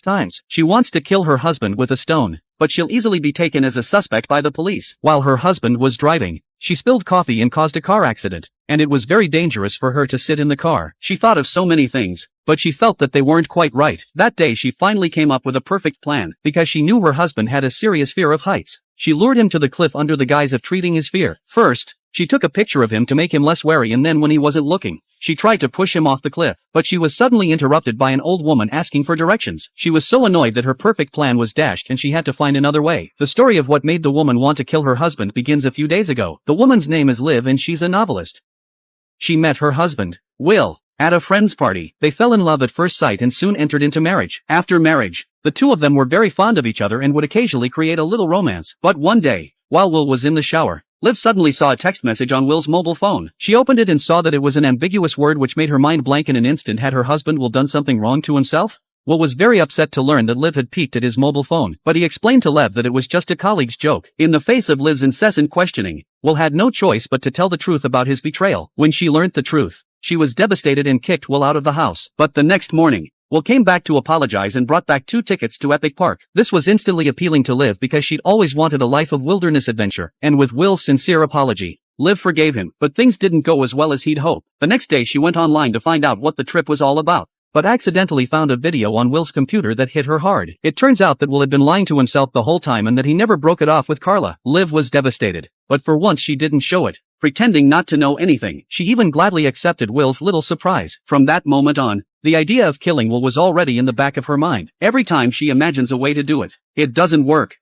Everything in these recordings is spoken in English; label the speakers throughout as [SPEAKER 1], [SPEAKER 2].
[SPEAKER 1] times. She wants to kill her husband with a stone, but she'll easily be taken as a suspect by the police. While her husband was driving, she spilled coffee and caused a car accident, and it was very dangerous for her to sit in the car. She thought of so many things, but she felt that they weren't quite right. That day she finally came up with a perfect plan, because she knew her husband had a serious fear of heights. She lured him to the cliff under the guise of treating his fear. First, she took a picture of him to make him less wary, and then when he wasn't looking, she tried to push him off the cliff, but she was suddenly interrupted by an old woman asking for directions. She was so annoyed that her perfect plan was dashed and she had to find another way. The story of what made the woman want to kill her husband begins a few days ago. The woman's name is Liv and she's a novelist. She met her husband, Will, at a friend's party. They fell in love at first sight and soon entered into marriage. After marriage, the two of them were very fond of each other and would occasionally create a little romance. But one day, while Will was in the shower, Liv suddenly saw a text message on Will's mobile phone. She opened it and saw that it was an ambiguous word which made her mind blank in an instant. Had her husband Will done something wrong to himself? Will was very upset to learn that Liv had peeked at his mobile phone, but he explained to Liv that it was just a colleague's joke. In the face of Liv's incessant questioning, Will had no choice but to tell the truth about his betrayal. When she learned the truth, she was devastated and kicked Will out of the house. But the next morning, Will came back to apologize and brought back 2 tickets to Epic Park. This was instantly appealing to Liv because she'd always wanted a life of wilderness adventure, and with Will's sincere apology, Liv forgave him. But things didn't go as well as he'd hoped. The next day she went online to find out what the trip was all about, but accidentally found a video on Will's computer that hit her hard. It turns out that Will had been lying to himself the whole time and that he never broke it off with Carla. Liv was devastated, but for once she didn't show it, pretending not to know anything. She even gladly accepted Will's little surprise. From that moment on, the idea of killing Will was already in the back of her mind. Every time she imagines a way to do it, it doesn't work.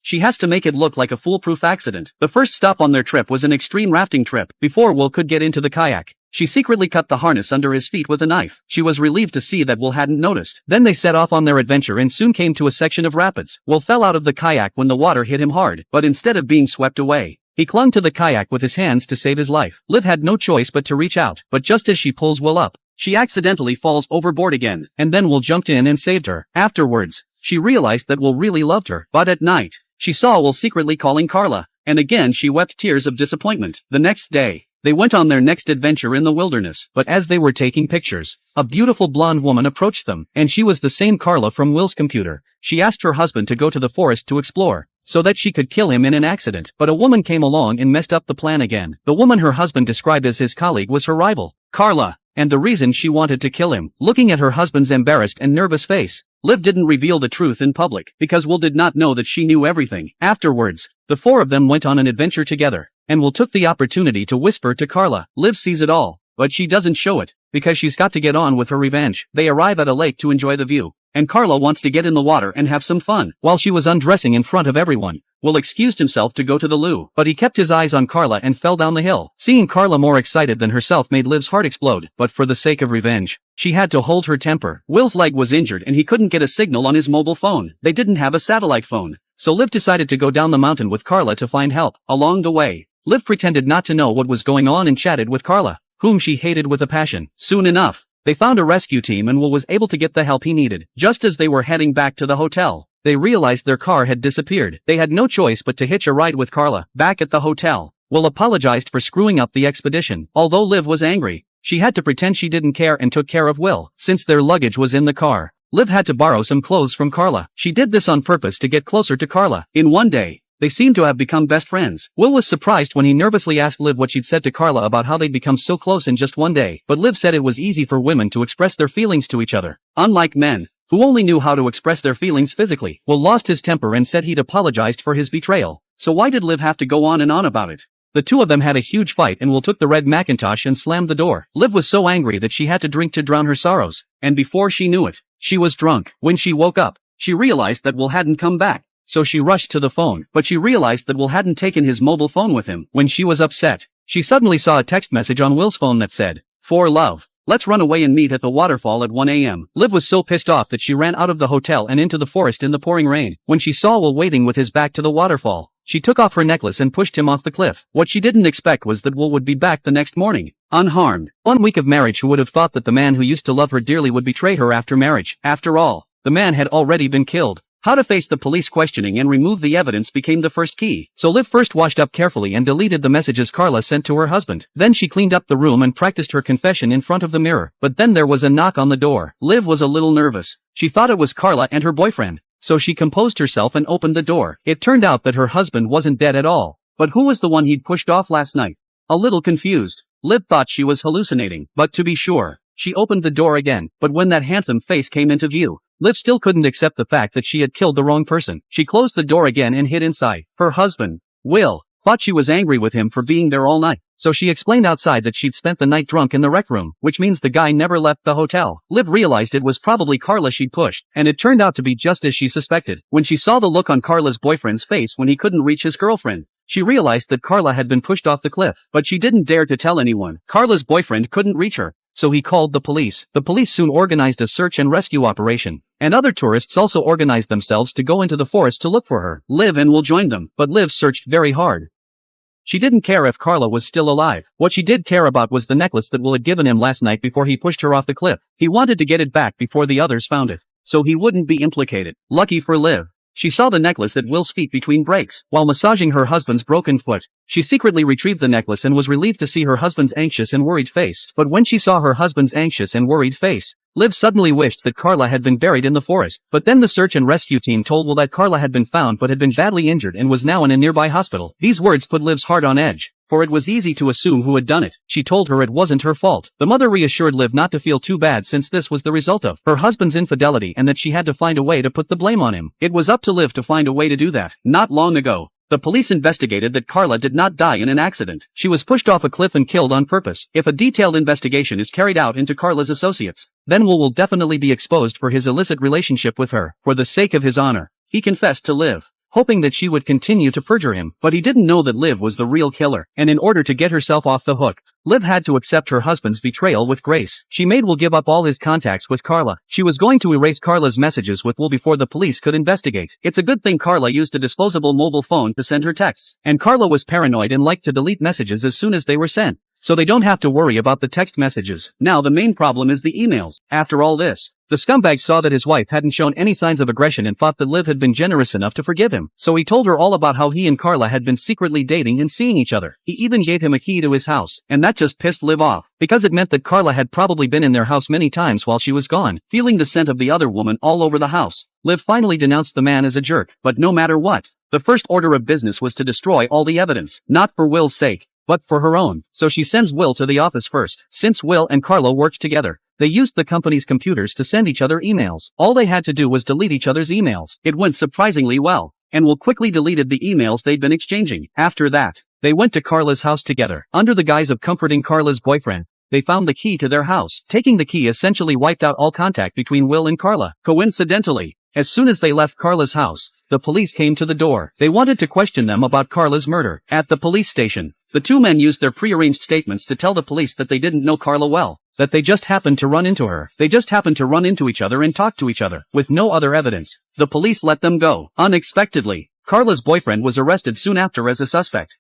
[SPEAKER 1] She has to make it look like a foolproof accident. The first stop on their trip was an extreme rafting trip. Before Will could get into the kayak, she secretly cut the harness under his feet with a knife. She was relieved to see that Will hadn't noticed. Then they set off on their adventure and soon came to a section of rapids. Will fell out of the kayak when the water hit him hard, but instead of being swept away, he clung to the kayak with his hands to save his life. Liv had no choice but to reach out, but just as she pulls Will up, she accidentally falls overboard again, and then Will jumped in and saved her. Afterwards, she realized that Will really loved her. But at night, she saw Will secretly calling Carla, and again she wept tears of disappointment. The next day, they went on their next adventure in the wilderness, but as they were taking pictures, a beautiful blonde woman approached them, and she was the same Carla from Will's computer. She asked her husband to go to the forest to explore, so that she could kill him in an accident. But a woman came along and messed up the plan again. The woman her husband described as his colleague was her rival, Carla, and the reason she wanted to kill him. Looking at her husband's embarrassed and nervous face, Liv didn't reveal the truth in public, because Will did not know that she knew everything. Afterwards, the 4 of them went on an adventure together, and Will took the opportunity to whisper to Carla. Liv sees it all, but she doesn't show it, because she's got to get on with her revenge. They arrive at a lake to enjoy the view, and Carla wants to get in the water and have some fun. While she was undressing in front of everyone, Will excused himself to go to the loo, but he kept his eyes on Carla and fell down the hill. Seeing Carla more excited than herself made Liv's heart explode, but for the sake of revenge, she had to hold her temper. Will's leg was injured and he couldn't get a signal on his mobile phone. They didn't have a satellite phone, so Liv decided to go down the mountain with Carla to find help. Along the way, Liv pretended not to know what was going on and chatted with Carla, whom she hated with a passion. Soon enough, they found a rescue team and Will was able to get the help he needed. Just as they were heading back to the hotel, they realized their car had disappeared. They had no choice but to hitch a ride with Carla. Back at the hotel, Will apologized for screwing up the expedition. Although Liv was angry, she had to pretend she didn't care and took care of Will. Since their luggage was in the car, Liv had to borrow some clothes from Carla. She did this on purpose to get closer to Carla. In one day, they seemed to have become best friends. Will was surprised when he nervously asked Liv what she'd said to Carla about how they'd become so close in just one day. But Liv said it was easy for women to express their feelings to each other, unlike men, who only knew how to express their feelings physically. Will lost his temper and said he'd apologized for his betrayal. So why did Liv have to go on and on about it? The two of them had a huge fight and Will took the red Macintosh and slammed the door. Liv was so angry that she had to drink to drown her sorrows, and before she knew it, she was drunk. When she woke up, she realized that Will hadn't come back. So she rushed to the phone, but she realized that Will hadn't taken his mobile phone with him. When she was upset, she suddenly saw a text message on Will's phone that said, "For love. Let's run away and meet at the waterfall at 1 a.m. Liv was so pissed off that she ran out of the hotel and into the forest in the pouring rain. When she saw Will waiting with his back to the waterfall, she took off her necklace and pushed him off the cliff. What she didn't expect was that Will would be back the next morning, unharmed. 1 week of marriage. Who would have thought that the man who used to love her dearly would betray her after marriage? After all, the man had already been killed. How to face the police questioning and remove the evidence became the first key. So Liv first washed up carefully and deleted the messages Carla sent to her husband. Then she cleaned up the room and practiced her confession in front of the mirror. But then there was a knock on the door. Liv was a little nervous. She thought it was Carla and her boyfriend. So she composed herself and opened the door. It turned out that her husband wasn't dead at all. But who was the one he'd pushed off last night? A little confused, Liv thought she was hallucinating. But to be sure, she opened the door again. But when that handsome face came into view, Liv still couldn't accept the fact that she had killed the wrong person. She closed the door again and hid inside. Her husband, Will, thought she was angry with him for being there all night. So she explained outside that she'd spent the night drunk in the rec room, which means the guy never left the hotel. Liv realized it was probably Carla she'd pushed, and it turned out to be just as she suspected. When she saw the look on Carla's boyfriend's face when he couldn't reach his girlfriend, she realized that Carla had been pushed off the cliff. But she didn't dare to tell anyone. Carla's boyfriend couldn't reach her, so he called the police. The police soon organized a search and rescue operation, and other tourists also organized themselves to go into the forest to look for her. Liv and Will joined them, but Liv searched very hard. She didn't care if Carla was still alive. What she did care about was the necklace that Will had given him last night before he pushed her off the cliff. He wanted to get it back before the others found it, so he wouldn't be implicated. Lucky for Liv, she saw the necklace at Will's feet between breaks. While massaging her husband's broken foot, she secretly retrieved the necklace and was relieved to see her husband's anxious and worried face. But when she saw her husband's anxious and worried face, Liv suddenly wished that Carla had been buried in the forest. But then the search and rescue team told Will that Carla had been found but had been badly injured and was now in a nearby hospital. These words put Liv's heart on edge, for it was easy to assume who had done it. She told her it wasn't her fault. The mother reassured Liv not to feel too bad since this was the result of her husband's infidelity and that she had to find a way to put the blame on him. It was up to Liv to find a way to do that. Not long ago, the police investigated that Carla did not die in an accident. She was pushed off a cliff and killed on purpose. If a detailed investigation is carried out into Carla's associates, then Will definitely be exposed for his illicit relationship with her. For the sake of his honor, he confessed to Liv, hoping that she would continue to perjure him. But he didn't know that Liv was the real killer, and in order to get herself off the hook, Liv had to accept her husband's betrayal with grace. She made Will give up all his contacts with Carla. She was going to erase Carla's messages with Will before the police could investigate. It's a good thing Carla used a disposable mobile phone to send her texts, and Carla was paranoid and liked to delete messages as soon as they were sent, so they don't have to worry about the text messages. Now the main problem is the emails. After all this, the scumbag saw that his wife hadn't shown any signs of aggression and thought that Liv had been generous enough to forgive him. So he told her all about how he and Carla had been secretly dating and seeing each other. He even gave him a key to his house, and that just pissed Liv off, because it meant that Carla had probably been in their house many times while she was gone. Feeling the scent of the other woman all over the house, Liv finally denounced the man as a jerk. But no matter what, the first order of business was to destroy all the evidence, not for Will's sake, but for her own. So she sends Will to the office first. Since Will and Carla worked together, they used the company's computers to send each other emails. All they had to do was delete each other's emails. It went surprisingly well, and Will quickly deleted the emails they'd been exchanging. After that, they went to Carla's house together. Under the guise of comforting Carla's boyfriend, they found the key to their house. Taking the key essentially wiped out all contact between Will and Carla. Coincidentally, as soon as they left Carla's house, the police came to the door. They wanted to question them about Carla's murder. At the police station, the two men used their prearranged statements to tell the police that they didn't know Carla well, that they just happened to run into her. They just happened to run into each other and talk to each other. With no other evidence, the police let them go. Unexpectedly, Carla's boyfriend was arrested soon after as a suspect.